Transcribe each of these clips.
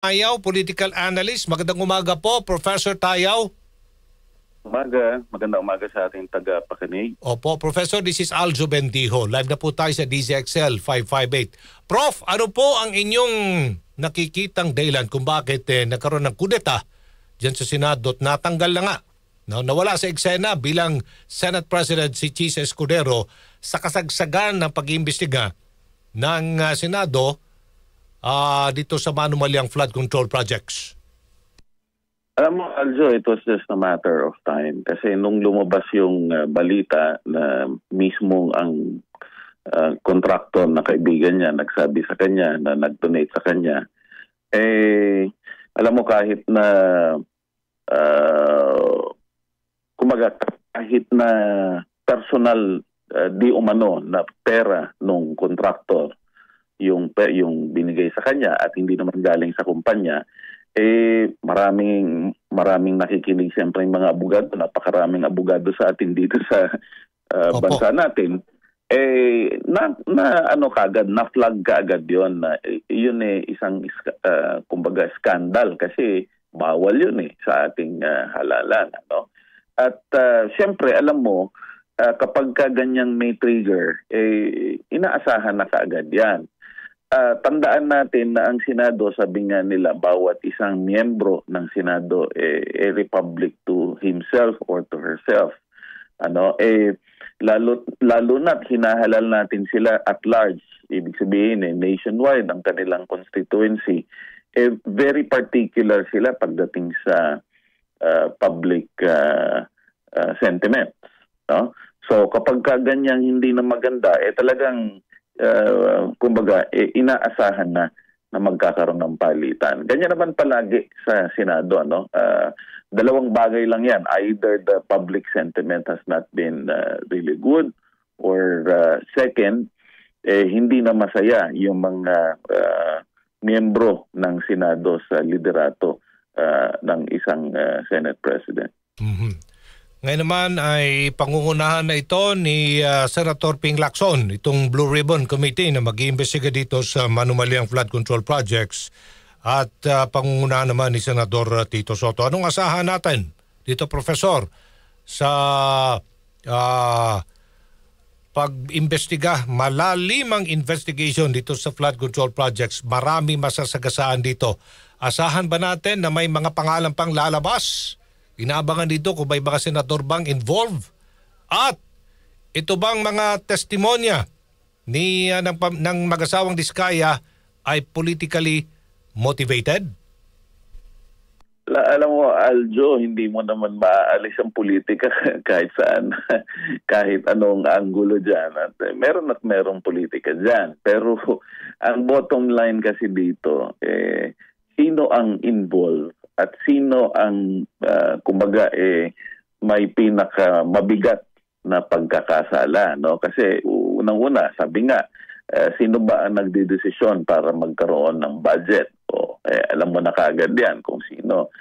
Tayaw, political analyst. Magandang umaga po, Professor Tayaw. Magandang umaga sa ating taga-pakinig. Opo, Professor, this is Aljo Bendijo. Live na po tayo sa DZXL 558. Prof, ano po ang inyong nakikitang dahilan kung bakit nagkaroon ng kudeta dyan sa Senado at natanggal na nga? No, nawala sa eksena bilang Senate President si Chis Escudero sa kasagsagan ng pag-iimbestiga ng Senado dito sa manumalyang flood control projects. Alam mo, Aljo, it was just a matter of time. Kasi nung lumabas yung balita na mismo ang kontraktor na kaibigan niya nagsabi sa kanya na nag-donate sa kanya, alam mo kahit na kahit na personal di umano na pera nung kontraktor yung binigay sa kanya at hindi naman galing sa kumpanya, maraming nakikinig siyempre yung mga abogado, napakaraming abogado sa atin dito sa bansa natin. Na-flag kaagad yun na yun isang kumbaga skandal kasi bawal yun sa ating halalan. Ano? At siyempre alam mo, kapag ganyang may trigger, inaasahan na kaagad yan. Tandaan natin na ang Senado, sabi nga nila, bawat isang miyembro ng Senado a republic to himself or to herself. Lalo na't hinahalal natin sila at large. Ibig sabihin nationwide ang kanilang constituency. Very particular sila pagdating sa public sentiments. No? So kapag ganyang hindi na maganda, talagang kumbaga inaasahan na magkakaroon ng palitan. Ganyan naman palagi sa Senado, dalawang bagay lang yan. Either the public sentiment has not been really good, or second, hindi na masaya yung mga miyembro ng Senado sa liderato ng isang Senate President. Mm-hmm. Ngayon naman ay pangungunahan na ito ni Senator Ping Lacson, itong Blue Ribbon Committee na mag-iimbestiga dito sa manumalyang flood control projects, at pangungunahan naman ni Senador Tito Soto. Anong asahan natin dito, Professor, sa pag-imbestiga, malalimang investigation dito sa flood control projects? Marami masasagasaan dito. Asahan ba natin na may mga pangalan pang lalabas? Inaabangan dito kung may mga senador bang involved? At ito bang mga testimonya ng mag-asawang Diskaya ay politically motivated? Alam mo, Aljo, hindi mo naman maaalis ang politika kahit saan, kahit anong anggulo dyan. At merong politika dyan. Pero ang bottom line kasi dito, sino ang involved? At sino ang kumbaga may pinaka mabigat na pagkakasala, no? Kasi unang-una, sabi nga, sino ba ang nagdedesisyon para magkaroon ng budget? Alam mo na kaagad yan kung sino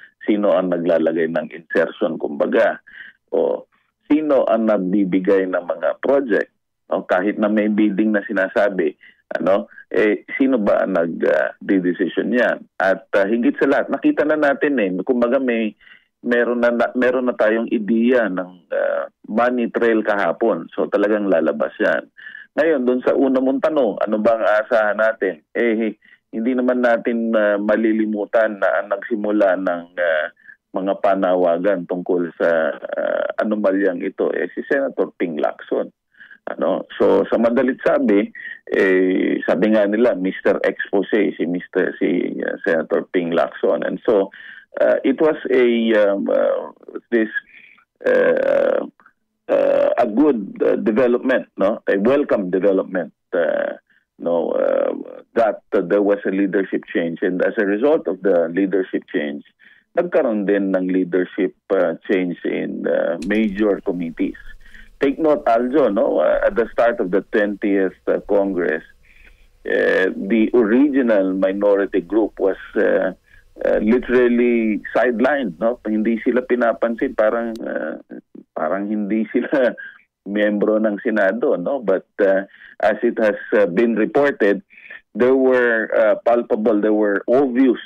ang naglalagay ng insertion, kumbaga. Sino ang nagbibigay ng mga project? Kahit na may bidding na sinasabi, sino ba ang nag-decision yan? At higit sa lahat, nakita na natin kumbaga meron na tayong ideya ng money trail kahapon. So talagang lalabas yan. Ngayon, doon sa una mong tanong, ano ba ang aasahan natin? Hindi naman natin malilimutan na ang nagsimula ng mga panawagan tungkol sa anomalyang ito si Senator Ping Lacson. So sa madalit sabi, sabi nga nila Mr. Expose si Senator Ping Lacson, and so it was a good development, a welcome development, that there was a leadership change, and as a result of the leadership change, nagkaroon din ng leadership change in major committees. Take note, Aljo, at the start of the 20th Congress, the original minority group was literally sidelined. Hindi sila pinapansin, parang hindi sila miyembro ng Senado. But as it has been reported, there were palpable, there were obvious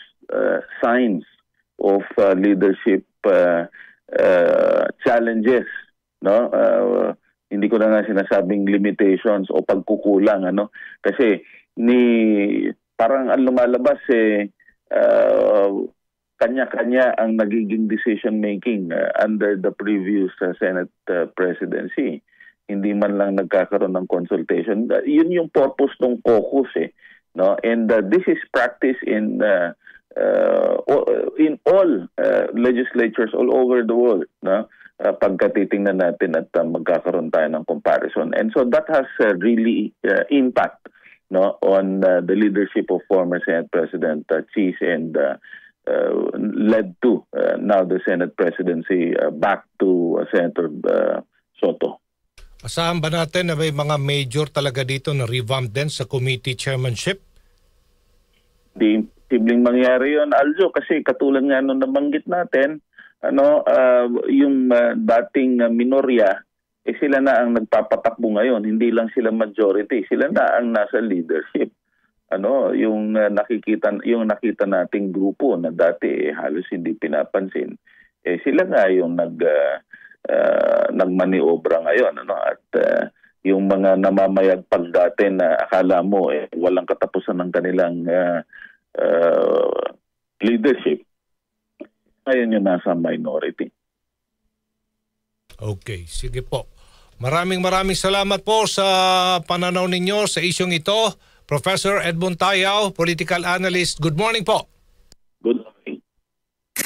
signs of leadership challenges, no? Hindi ko na nga sinasabing limitations o pagkukulang, ano? Kasi parang ang lumalabas kanya-kanya ang nagiging decision making under the previous Senate presidency. Hindi man lang nagkakaroon ng consultation. Yun yung purpose ng caucus, no? And this is practice in all legislatures all over the world, no? Pagka titingnan natin at magkakaroon tayo ng comparison. And so that has really impact, no, on the leadership of former Senate President Cheese and led to now the Senate presidency back to Senator Soto. Asahan ba natin na may mga major talaga dito na revamp din sa committee chairmanship? Di imposibleng mangyari yun, Aljo, kasi katulad nga nung nabanggit natin, yung dating minorya, sila na ang nagpapatakbo ngayon, hindi lang sila majority, sila na ang nasa leadership. Yung nakita nating grupo na dati halos hindi pinapansin, sila nga yung nagmaniobra ngayon, at yung mga namamayagpag dati na akala mo walang katapusan ng kanilang leadership, ngayon yung nasa minority. Okay, sige po. Maraming salamat po sa pananaw ninyo sa isyong ito. Professor Edmund Tayao, political analyst. Good morning po. Good morning.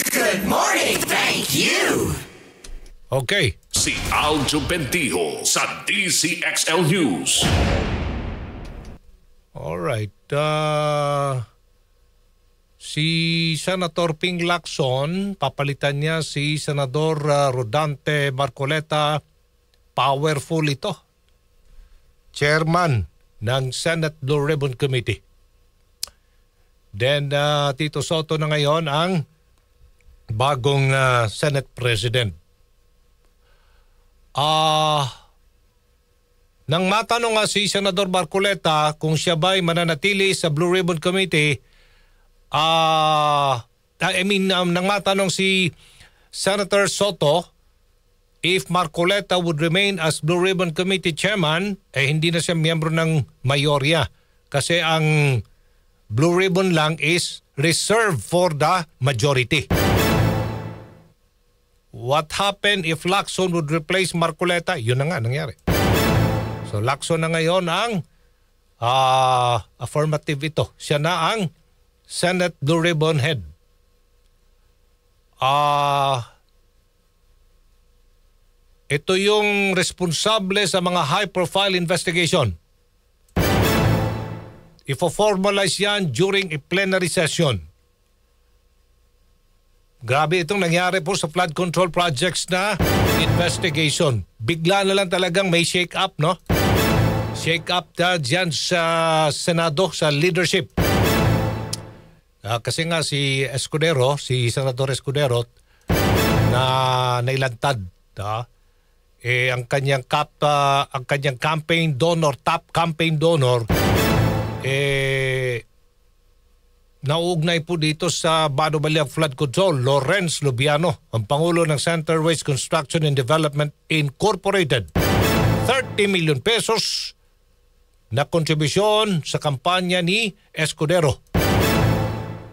Good morning, thank you. Okay. Si Aljo Bendijo sa DCXL News. Alright. Si Senator Ping Lacson, papalitan niya si Senador Rodante Marcoleta. Powerful ito. Chairman ng Senate Blue Ribbon Committee. Then Tito Soto na ngayon ang bagong Senate President. Nang matanong nga si Senador Marcoleta kung siya ba'y mananatili sa Blue Ribbon Committee, nang matanong si Senator Soto if Marcoleta would remain as Blue Ribbon Committee Chairman, hindi na siya miyembro ng mayorya. Kasi ang Blue Ribbon lang is reserved for the majority. What happened if Lacson would replace Marcoleta? Yun na nga nangyari. So Lacson na ngayon ang affirmative ito. Siya na ang Senate Blue Ribbon Head. Ito yung responsable sa mga high-profile investigation. Ifo-formalize yan during a plenary session. Grabe itong nangyari po sa flood control projects na investigation. Bigla na lang talagang may shake-up, no? Shake-up dyan sa Senado, sa leadership. Kasi nga si Senador Escudero, na nailantad, ang kanyang campaign donor, top campaign donor, nauugnay po dito sa Bano Baliang Flood Control, Lawrence Lubiano, ang Pangulo ng Center Waste Construction and Development Incorporated. 30 million pesos na kontribusyon sa kampanya ni Escudero.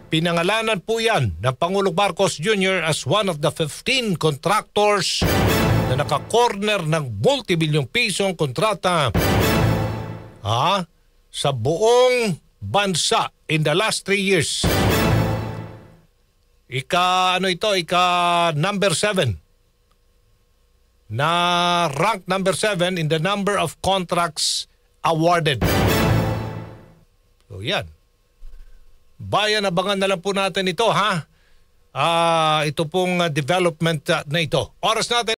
Pinangalanan po yan ng Pangulong Marcos Jr. as one of the 15 contractors na naka-corner ng multi-bilyong pisong kontrata sa buong bansa in the last 3 years. Number 7. Na rank number 7 in the number of contracts awarded. So yan. Bayan, abangan na lang po natin ito, ito pong development na ito. Oras natin.